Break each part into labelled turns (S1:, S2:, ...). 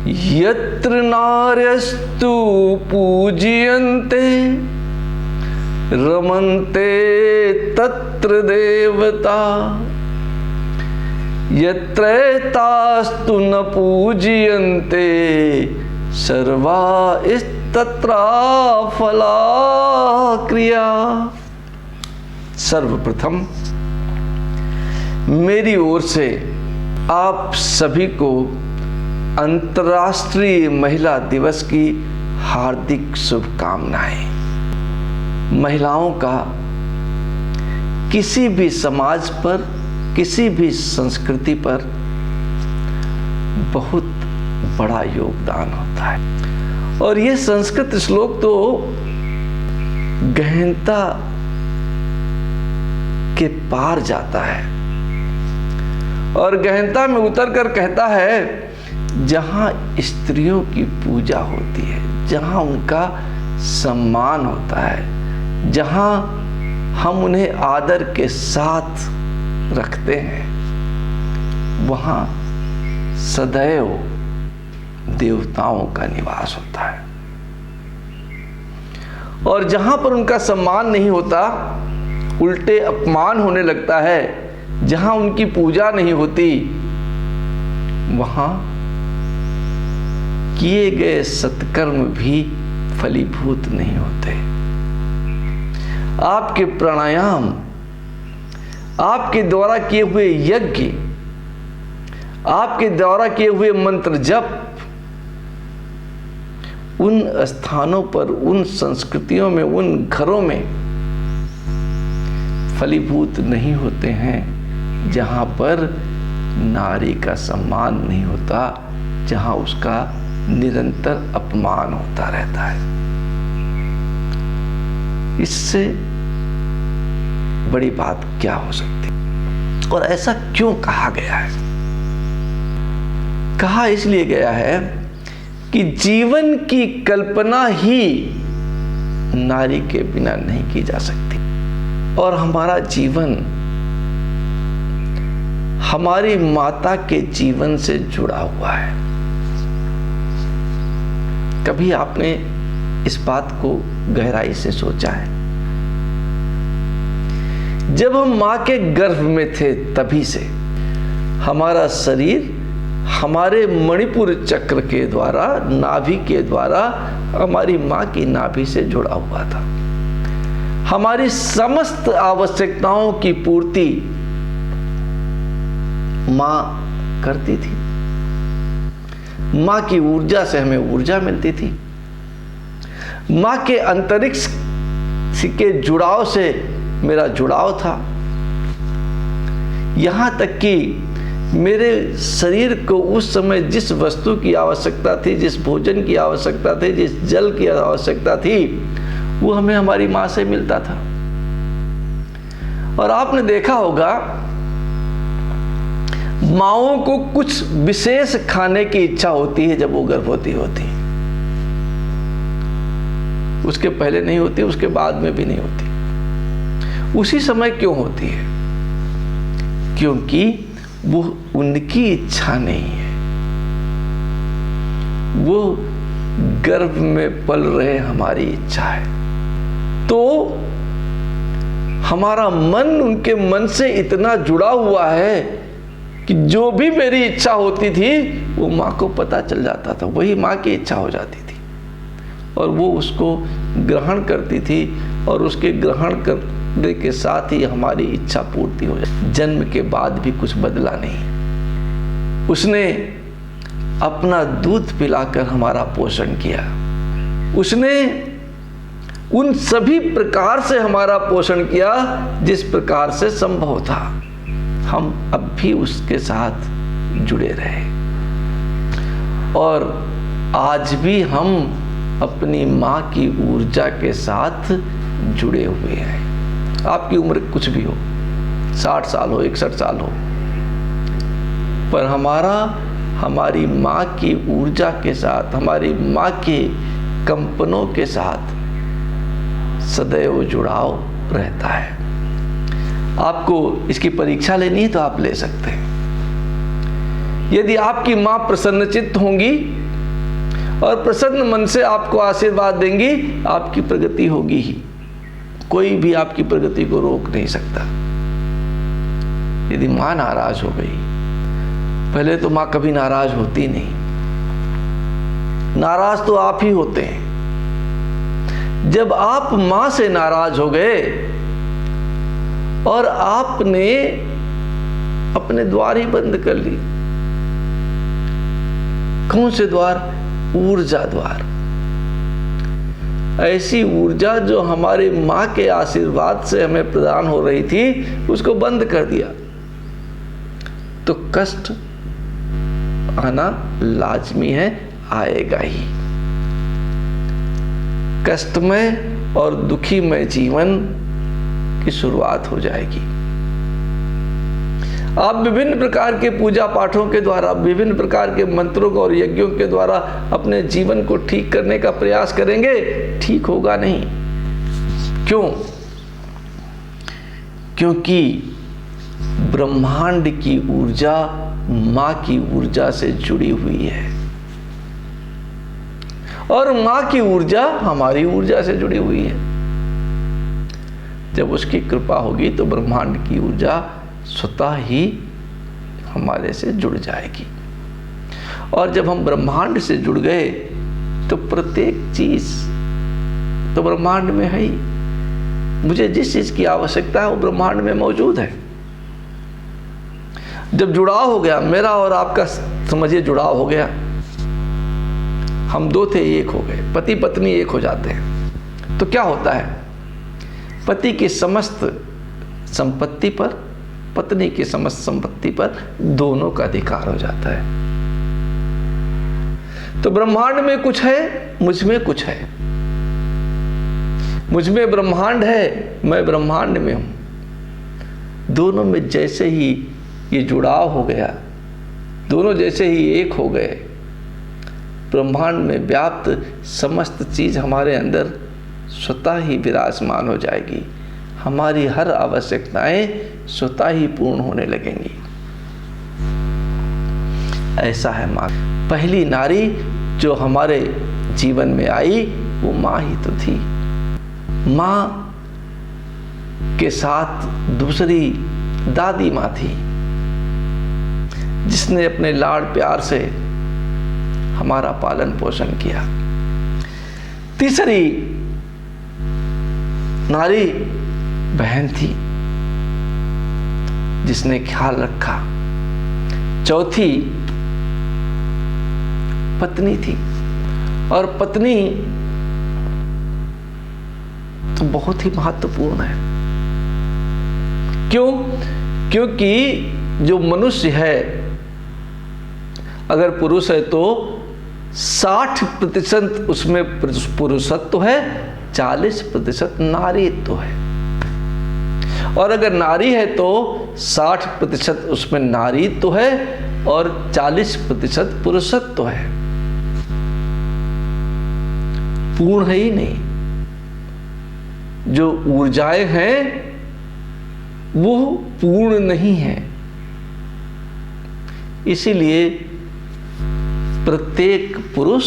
S1: यत्र नार्यस्तु पूज्यन्ते रमन्ते तत्र देवता, यत्रैतास्तु न पूज्यन्ते सर्वा तत्राफला क्रिया। सर्वप्रथम मेरी ओर से आप सभी को अंतर्राष्ट्रीय महिला दिवस की हार्दिक शुभकामनाएं। महिलाओं का किसी भी समाज पर, किसी भी संस्कृति पर बहुत बड़ा योगदान होता है। और ये संस्कृत श्लोक तो गहनता के पार जाता है और गहनता में उतर कर कहता है जहां स्त्रियों की पूजा होती है, जहां उनका सम्मान होता है, जहां हम उन्हें आदर के साथ रखते हैं, वहां सदैव देवताओं का निवास होता है। और जहां पर उनका सम्मान नहीं होता, उल्टे अपमान होने लगता है, जहां उनकी पूजा नहीं होती, वहां किए गए सत्कर्म भी फलीभूत नहीं होते। आपके प्राणायाम, आपके द्वारा किए हुए यज्ञ, आपके द्वारा किए हुए मंत्र जप उन स्थानों पर, उन संस्कृतियों में, उन घरों में फलीभूत नहीं होते हैं जहां पर नारी का सम्मान नहीं होता, जहां उसका निरंतर अपमान होता रहता है। इससे बड़ी बात क्या हो सकती? और ऐसा क्यों कहा गया है? कहा इसलिए गया है कि जीवन की कल्पना ही नारी के बिना नहीं की जा सकती। और हमारा जीवन हमारी माता के जीवन से जुड़ा हुआ है। कभी आपने इस बात को गहराई से सोचा है? जब हम मां के गर्भ में थे तभी से हमारा शरीर हमारे मणिपुर चक्र के द्वारा, नाभि के द्वारा हमारी मां की नाभि से जुड़ा हुआ था। हमारी समस्त आवश्यकताओं की पूर्ति मां करती थी। मां की ऊर्जा से हमें ऊर्जा मिलती थी। मां के अंतरिक्ष के जुड़ाव से मेरा जुड़ाव था। यहां तक कि मेरे शरीर को उस समय जिस वस्तु की आवश्यकता थी, जिस भोजन की आवश्यकता थी, जिस जल की आवश्यकता थी, वो हमें हमारी मां से मिलता था। और आपने देखा होगा माओं को कुछ विशेष खाने की इच्छा होती है जब वो गर्भवती होती। उसके पहले नहीं होती, उसके बाद में भी नहीं होती। उसी समय क्यों होती है? क्योंकि वो उनकी इच्छा नहीं है, वो गर्भ में पल रहे हमारी इच्छा है। तो हमारा मन उनके मन से इतना जुड़ा हुआ है कि जो भी मेरी इच्छा होती थी वो माँ को पता चल जाता था, वही माँ की इच्छा हो जाती थी और वो उसको ग्रहण करती थी और उसके ग्रहण करने के साथ ही हमारी इच्छा पूर्ति हो जाती। जन्म के बाद भी कुछ बदला नहीं। उसने अपना दूध पिलाकर हमारा पोषण किया। उसने उन सभी प्रकार से हमारा पोषण किया जिस प्रकार से संभव था। हम अब भी उसके साथ जुड़े रहे और आज भी हम अपनी माँ की ऊर्जा के साथ जुड़े हुए हैं। आपकी उम्र कुछ भी हो, 60 साल हो, 61 साल हो, पर हमारी माँ की ऊर्जा के साथ, हमारी माँ के कंपनों के साथ सदैव जुड़ाव रहता है। आपको इसकी परीक्षा लेनी है तो आप ले सकते हैं। यदि आपकी माँ प्रसन्नचित्त होंगी और प्रसन्न मन से आपको आशीर्वाद देंगी, आपकी प्रगति होगी ही। कोई भी आपकी प्रगति को रोक नहीं सकता। यदि माँ नाराज हो गई, पहले तो माँ कभी नाराज होती नहीं, नाराज तो आप ही होते हैं। जब आप माँ से नाराज हो गए और आपने अपने द्वार ही बंद कर ली। कौन से द्वार? ऊर्जा द्वार। ऐसी ऊर्जा जो हमारे माँ के आशीर्वाद से हमें प्रदान हो रही थी, उसको बंद कर दिया तो कष्ट आना लाजमी है, आएगा ही। कष्टमय और दुखीमय जीवन की शुरुआत हो जाएगी। आप विभिन्न प्रकार के पूजा पाठों के द्वारा, विभिन्न प्रकार के मंत्रों और यज्ञों के द्वारा अपने जीवन को ठीक करने का प्रयास करेंगे, ठीक होगा नहीं। क्यों? क्योंकि ब्रह्मांड की ऊर्जा माँ की ऊर्जा से जुड़ी हुई है और माँ की ऊर्जा हमारी ऊर्जा से जुड़ी हुई है। जब उसकी कृपा होगी तो ब्रह्मांड की ऊर्जा स्वतः ही हमारे से जुड़ जाएगी। और जब हम ब्रह्मांड से जुड़ गए तो प्रत्येक चीज तो ब्रह्मांड में है ही। मुझे जिस चीज की आवश्यकता है वो ब्रह्मांड में मौजूद है। जब जुड़ाव हो गया, मेरा और आपका समझिए जुड़ाव हो गया, हम दो थे एक हो गए, पति पत्नी एक हो जाते हैं, तो क्या होता है? पति की समस्त संपत्ति पर, पत्नी की समस्त संपत्ति पर दोनों का अधिकार हो जाता है। तो ब्रह्मांड में कुछ है, मुझ में कुछ है। मुझ में ब्रह्मांड है, मैं ब्रह्मांड में हूं। दोनों में जैसे ही ये जुड़ाव हो गया, दोनों जैसे ही एक हो गए, ब्रह्मांड में व्याप्त समस्त चीज हमारे अंदर स्वतः ही विराजमान हो जाएगी। हमारी हर आवश्यकताएं स्वतः ही पूर्ण होने लगेंगी। ऐसा है माँ। पहली नारी जो हमारे जीवन में आई वो माँ ही तो थी। माँ के साथ दूसरी दादी माँ थी, जिसने अपने लाड़ प्यार से हमारा पालन पोषण किया। तीसरी नारी बहन थी, जिसने ख्याल रखा। चौथी पत्नी थी, और पत्नी तो बहुत ही महत्वपूर्ण है। क्यों? क्योंकि जो मनुष्य है, अगर पुरुष है तो 60% उसमें पुरुषत्व है, 40% नारीत्व है। और अगर नारी है तो 60% उसमें नारीत्व है और 40% पुरुषत्व है। पूर्ण है ही नहीं। जो ऊर्जाएं हैं वो पूर्ण नहीं है। इसीलिए प्रत्येक पुरुष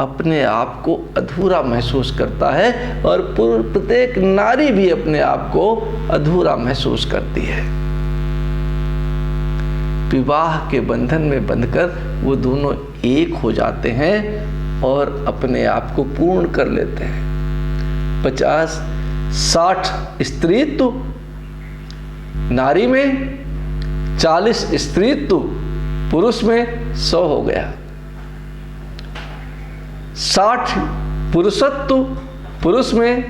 S1: अपने आप को अधूरा महसूस करता है और प्रत्येक नारी भी अपने आप को अधूरा महसूस करती है। विवाह के बंधन में बंधकर वो दोनों एक हो जाते हैं और अपने आप को पूर्ण कर लेते हैं। 50-60 स्त्रीत्व नारी में, 40 स्त्रीत्व पुरुष में, 100 हो गया। 60 पुरुषत्व पुरुष में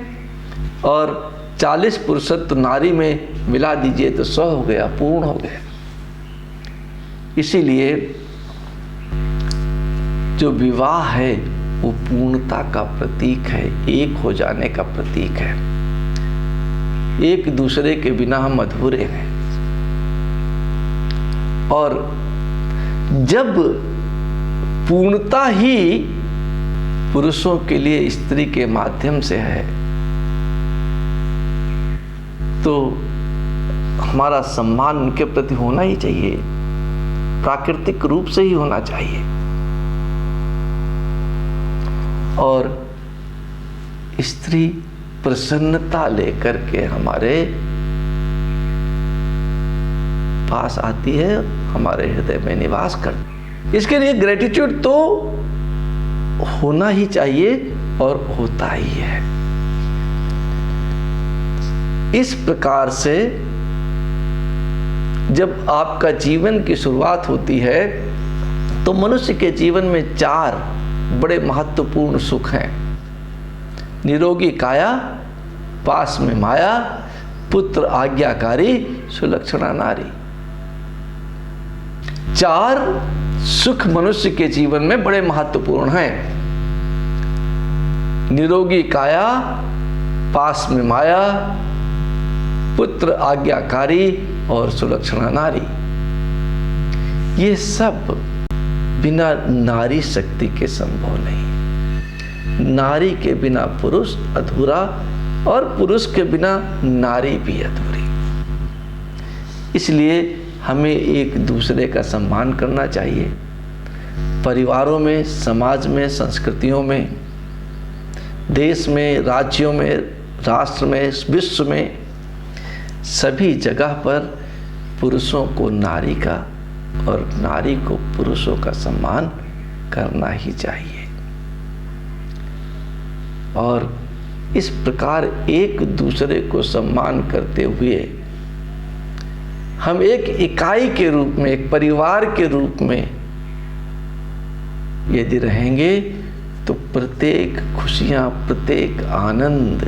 S1: और 40 पुरुषत्व नारी में मिला दीजिए तो 100 हो गया, पूर्ण हो गया। इसीलिए जो विवाह है वो पूर्णता का प्रतीक है, एक हो जाने का प्रतीक है। एक दूसरे के बिना हम अधूरे हैं। और जब पूर्णता ही पुरुषों के लिए स्त्री के माध्यम से है तो हमारा सम्मान उनके प्रति होना ही चाहिए, प्राकृतिक रूप से ही होना चाहिए। और स्त्री प्रसन्नता लेकर के हमारे पास आती है, हमारे हृदय में निवास करती। इसके लिए ग्रेटिट्यूड तो होना ही चाहिए और होता ही है। इस प्रकार से जब आपका जीवन की शुरुआत होती है तो मनुष्य के जीवन में 4 बड़े महत्वपूर्ण सुख हैं। निरोगी काया, पास में माया, पुत्र आज्ञाकारी, सुलक्षणा नारी। 4 सुख मनुष्य के जीवन में बड़े महत्वपूर्ण हैं। निरोगी काया, पास में माया, पुत्र आज्ञाकारी और सुलक्षणा नारी। ये सब बिना नारी शक्ति के संभव नहीं। नारी के बिना पुरुष अधूरा और पुरुष के बिना नारी भी अधूरी। इसलिए हमें एक दूसरे का सम्मान करना चाहिए। परिवारों में, समाज में, संस्कृतियों में, देश में, राज्यों में, राष्ट्र में, विश्व में, सभी जगह पर पुरुषों को नारी का और नारी को पुरुषों का सम्मान करना ही चाहिए। और इस प्रकार एक दूसरे को सम्मान करते हुए हम एक इकाई के रूप में, एक परिवार के रूप में यदि रहेंगे तो प्रत्येक खुशियां, प्रत्येक आनंद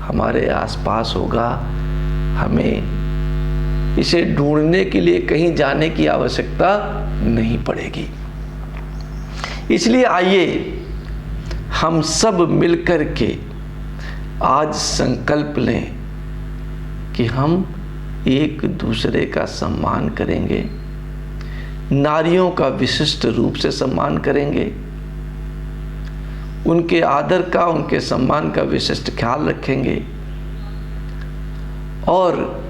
S1: हमारे आसपास होगा। हमें इसे ढूंढने के लिए कहीं जाने की आवश्यकता नहीं पड़ेगी। इसलिए आइए हम सब मिलकर के आज संकल्प लें कि हम एक दूसरे का सम्मान करेंगे, नारियों का विशिष्ट रूप से सम्मान करेंगे, उनके आदर का, उनके सम्मान का विशिष्ट ख्याल रखेंगे और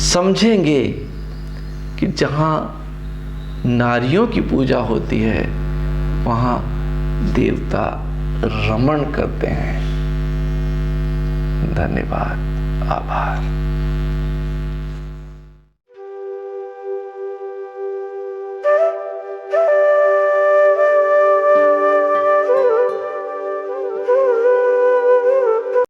S1: समझेंगे कि जहाँ नारियों की पूजा होती है वहाँ देवता रमण करते हैं। धन्यवाद, आभार।